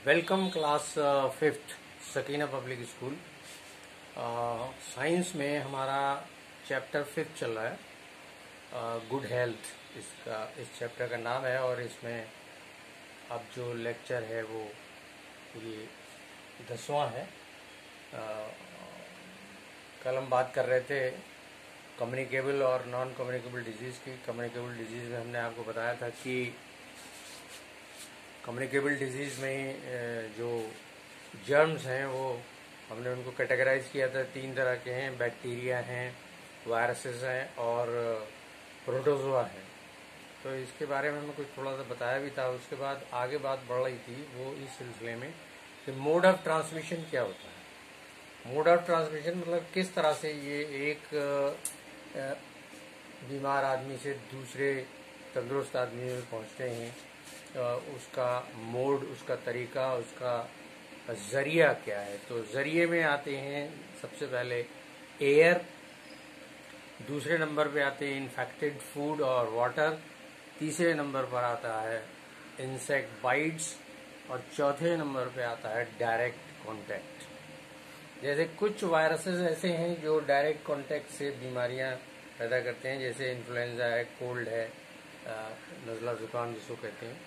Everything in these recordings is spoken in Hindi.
Welcome class fifth Sakina public school. Science में हमारा चैप्टर फिफ्थ चल रहा है, गुड हेल्थ इस चैप्टर का नाम है। और इसमें अब जो लेक्चर है वो ये 10वां है। कल हम बात कर रहे थे कम्युनिकेबल और नॉन कम्युनिकेबल डिजीज़ की। कम्युनिकेबल डिजीज़ में हमने आपको बताया था कि कम्युनिकेबल डिजीज़ में जो जर्म्स हैं वो हमने उनको कैटेगराइज किया था। 3 तरह के हैं, बैक्टीरिया हैं, वायरसेस हैं और प्रोटोजोआ है। तो इसके बारे में हमें कुछ थोड़ा सा बताया भी था। उसके बाद आगे बात बढ़ रही थी वो इस सिलसिले में कि मोड ऑफ ट्रांसमिशन क्या होता है। मोड ऑफ ट्रांसमिशन मतलब किस तरह से ये एक बीमार आदमी से दूसरे तंदुरुस्त आदमी में पहुंचते हैं, उसका मोड, उसका तरीका, उसका ज़रिया क्या है। तो ज़रिए में आते हैं सबसे पहले एयर, दूसरे नंबर पे आते हैं इन्फेक्टेड फूड और वाटर, तीसरे नंबर पर आता है इंसेक्ट बाइट्स और चौथे नंबर पे आता है डायरेक्ट कांटेक्ट। जैसे कुछ वायरसेस ऐसे हैं जो डायरेक्ट कांटेक्ट से बीमारियां पैदा करते हैं, जैसे इन्फ्लुएंजा है, कोल्ड है, नज़ला ज़ुकाम जिसको कहते हैं।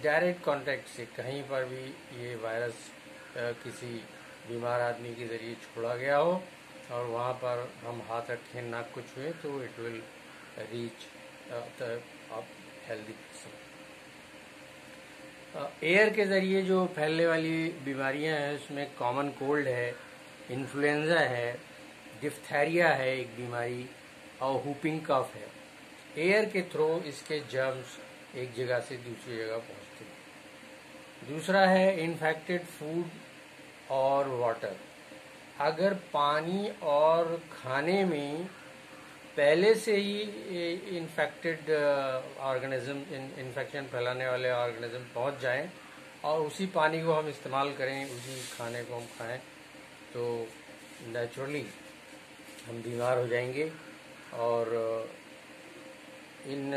डायरेक्ट कांटेक्ट से कहीं पर भी ये वायरस किसी बीमार आदमी के ज़रिए छोड़ा गया हो और वहाँ पर हम हाथ रखें, नाक को छुएं, तो it will reach the healthy person. Air के ज़रिए जो फैलने वाली बीमारियां हैं उसमें कॉमन कोल्ड है, इन्फ्लुएंजा है, डिफ्थेरिया है एक बीमारी, और हुपिंग कफ है। एयर के थ्रू इसके जर्म्स एक जगह से दूसरी जगह पहुंचते हैं। दूसरा है इन्फेक्टेड फूड और वाटर। अगर पानी और खाने में पहले से ही इन्फेक्टेड ऑर्गेनिज्म, इन्फेक्शन फैलाने वाले ऑर्गेनिज्म पहुंच जाएं और उसी पानी को हम इस्तेमाल करें, उसी खाने को हम खाएं, तो नेचुरली हम बीमार हो जाएंगे। और इन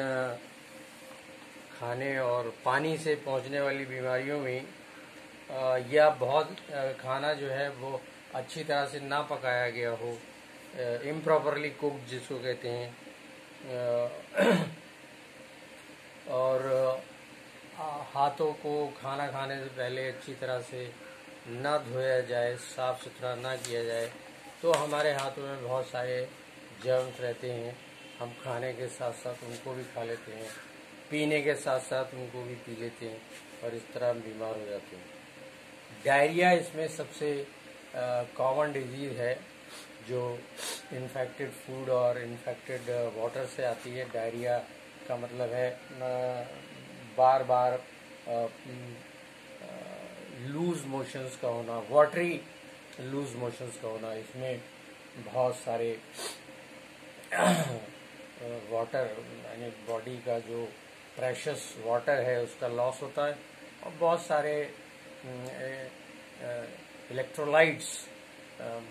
खाने और पानी से पहुंचने वाली बीमारियों में या बहुत खाना जो है वो अच्छी तरह से ना पकाया गया हो, इम्प्रॉपरली कुक्ड जिसको कहते हैं, और हाथों को खाना खाने से पहले अच्छी तरह से ना धोया जाए, साफ सुथरा ना किया जाए, तो हमारे हाथों में बहुत सारे जर्म्स रहते हैं। हम खाने के साथ साथ उनको भी खा लेते हैं, पीने के साथ साथ उनको भी पी लेते हैं और इस तरह हम बीमार हो जाते हैं। डायरिया इसमें सबसे कॉमन डिजीज़ है जो इन्फेक्टेड फूड और इन्फेक्टेड वाटर से आती है। डायरिया का मतलब है बार बार लूज मोशंस का होना, वाटरी लूज मोशंस का होना। इसमें बहुत सारे वाटर यानी बॉडी का जो प्रेशस वाटर है उसका लॉस होता है और बहुत सारे इलेक्ट्रोलाइट्स,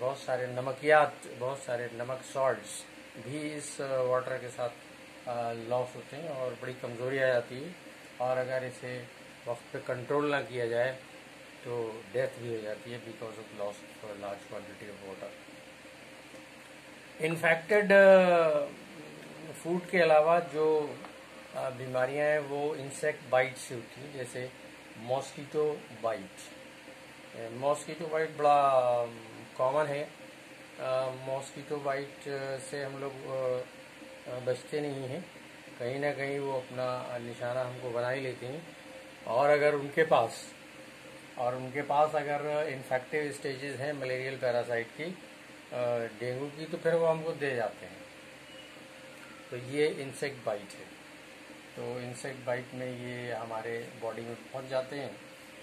बहुत सारे नमकियात, बहुत सारे नमक सॉल्ट्स भी इस वाटर के साथ लॉस होते हैं और बड़ी कमज़ोरी आ जाती है। और अगर इसे वक्त पे कंट्रोल ना किया जाए तो डेथ भी हो जाती है because of loss of large quantity of water. Infected food के अलावा जो बीमारियां हैं वो इंसेक्ट बाइट से होती हैं, जैसे मॉस्कीटो बाइट। मॉस्कीटो बाइट बड़ा कॉमन है। मॉस्कीटो बाइट से हम लोग बचते नहीं हैं, कहीं ना कहीं वो अपना निशाना हमको बना ही लेते हैं। और अगर उनके पास अगर इन्फेक्टिव स्टेजेस हैं मलेरियल पैरासाइट की, डेंगू की, तो फिर वो हमको दे जाते हैं। तो ये इंसेक्ट बाइट है। तो इंसेक्ट बाइट में ये हमारे बॉडी में पहुंच जाते हैं,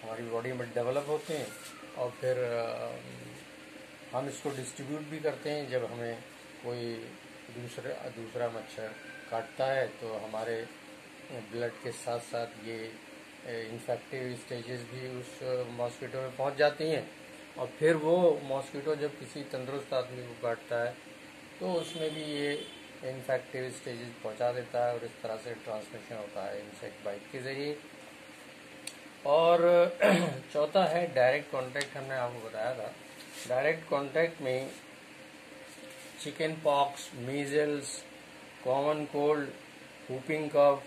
हमारी बॉडी में डेवलप होते हैं और फिर हम इसको डिस्ट्रीब्यूट भी करते हैं। जब हमें कोई दूसरा मच्छर काटता है तो हमारे ब्लड के साथ साथ ये इन्फेक्टिव स्टेजेस भी उस मॉस्किटो में पहुंच जाती हैं और फिर वो मॉस्किटो जब किसी तंदुरुस्त आदमी को काटता है तो उसमें भी ये इन्फेक्टिव स्टेजेस पहुंचा देता है और इस तरह से ट्रांसमिशन होता है इंसेक्ट बाइट के ज़रिए। और चौथा है डायरेक्ट कांटेक्ट। हमने आपको बताया था डायरेक्ट कांटेक्ट में chicken pox, measles, common cold, whooping कफ,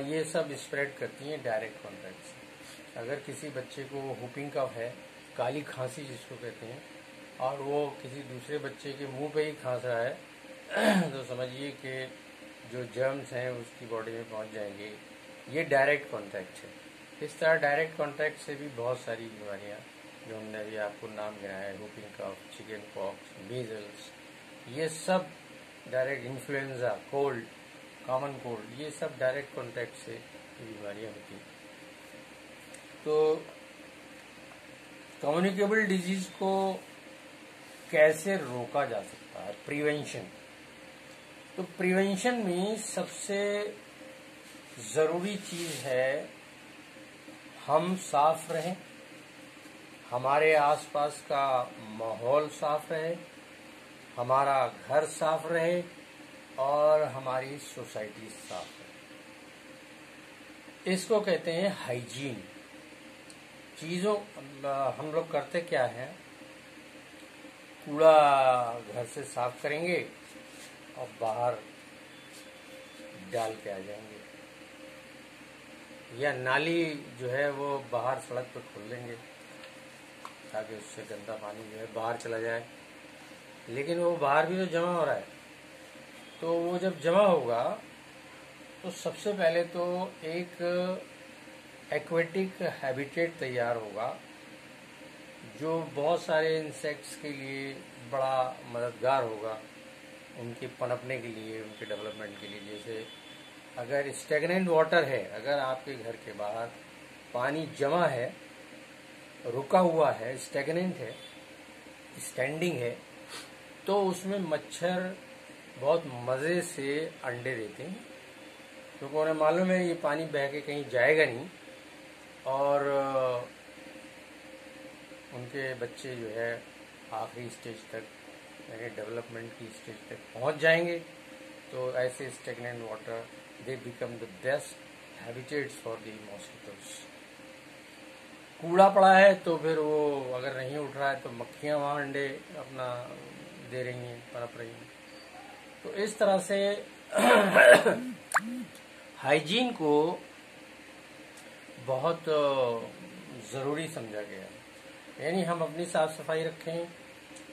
ये सब स्प्रेड करती हैं डायरेक्ट कांटेक्ट से। अगर किसी बच्चे को whooping कफ है, काली खांसी जिसको कहते हैं, और वो किसी दूसरे बच्चे के मुंह पे ही खांस रहा है तो समझिए कि जो जर्म्स हैं उसकी बॉडी में पहुंच जाएंगे। ये डायरेक्ट कांटेक्ट है। इस तरह डायरेक्ट कांटेक्ट से भी बहुत सारी बीमारियां जो हमने अभी आपको नाम गिनाया है, whooping कफ, चिकन पॉक्स, मीजल्स, ये सब direct, influenza, cold, common cold, ये सब डायरेक्ट कांटेक्ट से बीमारियां होती हैं। तो कम्युनिकेबल डिजीज को कैसे रोका जा सकता है? प्रिवेंशन। तो प्रिवेंशन में सबसे जरूरी चीज है हम साफ रहें, हमारे आसपास का माहौल साफ रहे, हमारा घर साफ रहे और हमारी सोसाइटी साफ रहे। इसको कहते हैं हाइजीन। चीजों हम लोग करते क्या है, कूड़ा घर से साफ करेंगे और बाहर डाल के आ जाएंगे, या नाली जो है वो बाहर सड़क पर खोल देंगे ताकि उससे गंदा पानी जो है बाहर चला जाए। लेकिन वो बाहर भी तो जमा हो रहा है। तो वो जब जमा होगा तो सबसे पहले तो एक एक्वेटिक हैबिटेट तैयार होगा जो बहुत सारे इंसेक्ट्स के लिए बड़ा मददगार होगा, उनके पनपने के लिए, उनके डेवलपमेंट के लिए। जैसे अगर स्टेगनेंट वाटर है, अगर आपके घर के बाहर पानी जमा है, रुका हुआ है, स्टेगनेंट है, स्टैंडिंग है, तो उसमें मच्छर बहुत मज़े से अंडे देते हैं, क्योंकि उन्हें मालूम है ये पानी बह के कहीं जाएगा नहीं और उनके बच्चे जो है आखिरी स्टेज तक, यानी डेवलपमेंट की स्टेज तक पहुंच जाएंगे। तो ऐसे stagnant water they become the best habitats for the mosquitoes. कूड़ा पड़ा है तो फिर वो अगर नहीं उठ रहा है तो मक्खियां वहां अंडे अपना दे रही हैं, पनप रही हैं। तो इस तरह से हाइजीन को बहुत ज़रूरी समझा गया, यानी हम अपनी साफ सफाई रखें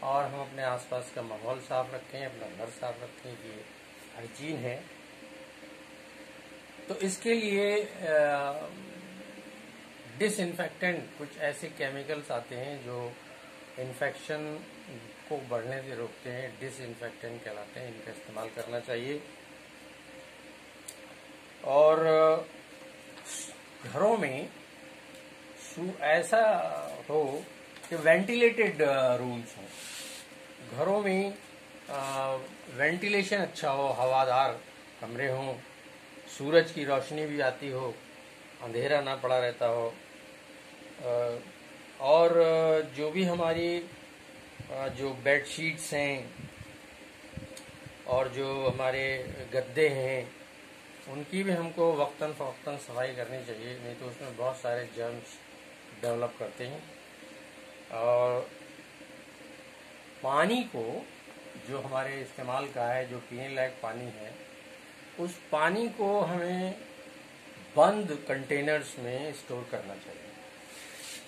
और हम अपने आसपास का माहौल साफ रखें, अपना घर साफ रखें, ये हाइजीन है। तो इसके लिए डिसइंफेक्टेंट, कुछ ऐसे केमिकल्स आते हैं जो इन्फेक्शन को बढ़ने से रोकते हैं, डिसइंफेक्टेंट कहलाते हैं, इनका इस्तेमाल करना चाहिए। और घरों में ऐसा हो कि वेंटिलेटेड रूम्स हों, घरों में वेंटिलेशन अच्छा हो, हवादार कमरे हों, सूरज की रोशनी भी आती हो, अंधेरा ना पड़ा रहता हो, और जो भी हमारी जो बेडशीट्स हैं और जो हमारे गद्दे हैं उनकी भी हमको वक्तन फवक्तन सफाई करनी चाहिए, नहीं तो उसमें बहुत सारे जर्म्स डेवलप करते हैं। और पानी को जो हमारे इस्तेमाल का है, जो पीने लायक पानी है, उस पानी को हमें बंद कंटेनर्स में स्टोर करना चाहिए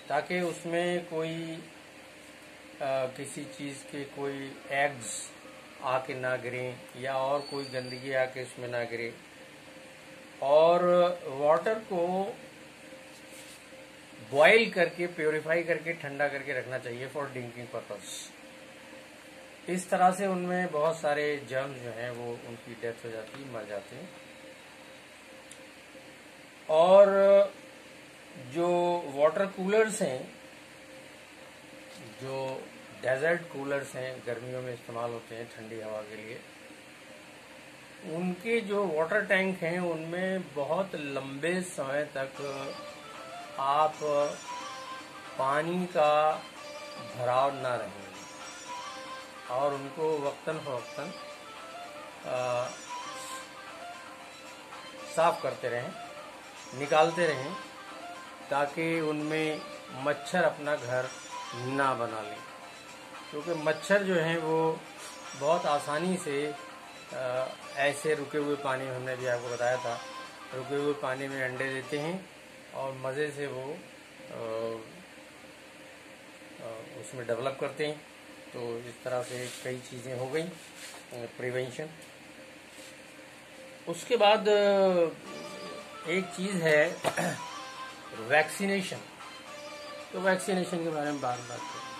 ताकि उसमें कोई किसी चीज़ के कोई एग्स आके ना गिरें या और कोई गंदगी आके उसमें ना गिरे। और वाटर को बॉईल करके, प्योरीफाई करके, ठंडा करके रखना चाहिए फॉर ड्रिंकिंग पर्पस। इस तरह से उनमें बहुत सारे जर्म्स जो हैं वो उनकी डेथ हो जाती है, मर जाते हैं। और जो वाटर कूलर्स हैं, जो डेजर्ट कूलर्स हैं, गर्मियों में इस्तेमाल होते हैं ठंडी हवा के लिए, उनके जो वाटर टैंक हैं उनमें बहुत लंबे समय तक आप पानी का भराव ना रहें और उनको वक्तन फवक्तन साफ करते रहें, निकालते रहें, ताकि उनमें मच्छर अपना घर ना बना लें, क्योंकि मच्छर जो हैं वो बहुत आसानी से ऐसे रुके हुए पानी में, हमने भी आपको बताया था, रुके हुए पानी में अंडे देते हैं और मज़े से वो उसमें डेवलप करते हैं। तो इस तरह से कई चीज़ें हो गई प्रिवेंशन। उसके बाद एक चीज़ है वैक्सीनेशन। तो वैक्सीनेशन के बारे में बात करते हैं।